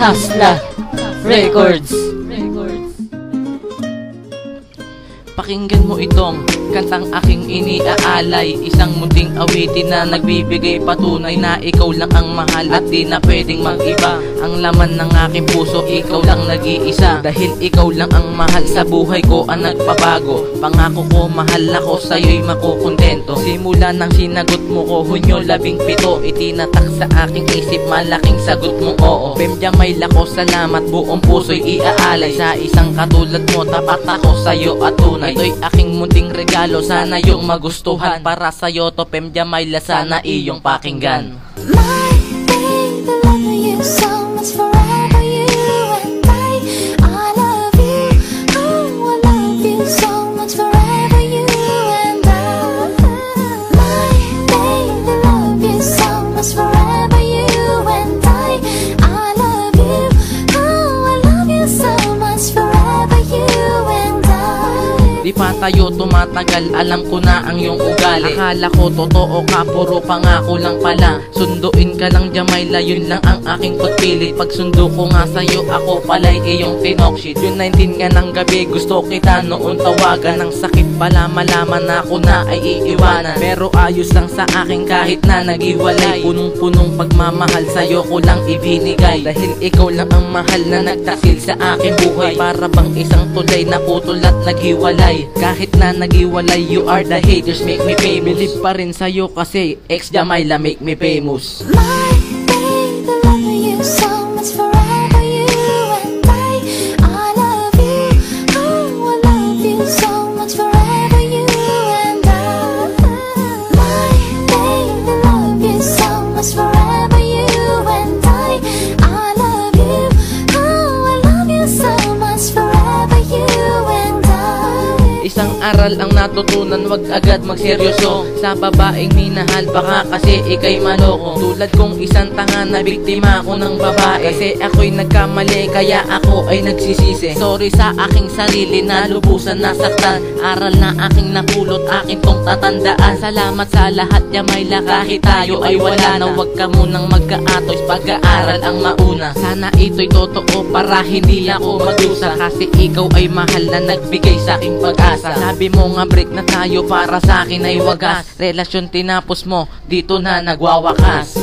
Hasla Records. Pakinggan mo itong kantang aking iniaalay, isang munting awitin na nagbibigay patunay na ikaw lang ang mahal at di na pwedeng mag-iba. Ang laman ng aking puso, ikaw lang nag-iisa. Dahil ikaw lang ang mahal sa buhay ko ang nagpabago. Pangako ko mahal ako, sa'yo'y makukontento. Simula nang sinagot mo ko, Hunyo 17, itinatak sa aking isip, malaking sagot mo oo. Pemja may lako, salamat, buong puso'y iaalay. Sa isang katulad mo, tapat ako sa'yo at tunay. Ito'y aking munting regalo, sana yung magustuhan. Para sa'yo to Pemja Mayla, sana iyong pakinggan. My baby, love you so much, forever you and I love you, oh I love you so much, forever you and I. My baby, love you so much, forever you and I love you, oh I love you so much, forever you and I. Di pa tayo tumatagal, alam ko na ang iyong ugali. Akala ko totoo ka, puro pangako lang pala. Sunduin ka lang Jamayla, yun lang ang aking pagpilit. Pag sundo ko nga sa'yo, ako pala'y iyong tinokshit. Yung 19 nga ng gabi, gusto kita noon tawagan. Ng sakit pala malaman na ako na ay iiwanan. Pero ayos lang sa akin kahit na naghiwalay. Punong-punong pagmamahal sa'yo ko lang ibinigay. Dahil ikaw lang ang mahal na nagtakil sa aking buhay. Para bang isang tulay na putol at naghiwalay. Kahit na naghiwalay, you are the haters make me famous. Believe pa rin sa'yo kasi ex Jamayla make me famous. My baby, love you so much, forever you and I love you, oh I love you so much, forever you and I. My baby, love you so much, forever you and I love you, oh I love you so much, forever you and I. Isang aral ang natutunan, wag agad magseryoso sa babaeng minahal, baka kasi ikay maloko. Tulad kong isang tanga na biktima ako ng babae. Kasi ako'y nagkamali, kaya ako ay nagsisisi. Sorry sa aking sarili na lubusan nasaktan. Aral na aking napulot, aking tong tatandaan. Salamat sa lahat Jamayla, kahit tayo ay wala na. Wag ka munang magka-atoy, pag-aaral ang mauna. Sana ito'y totoo para hindi ako magdusa. Kasi ikaw ay mahal na nagbigay sa aking pag-asa. Sabi mo nga break na tayo, para sa akin ay wagas. Relasyon tinapos mo, dito na nagwawakas.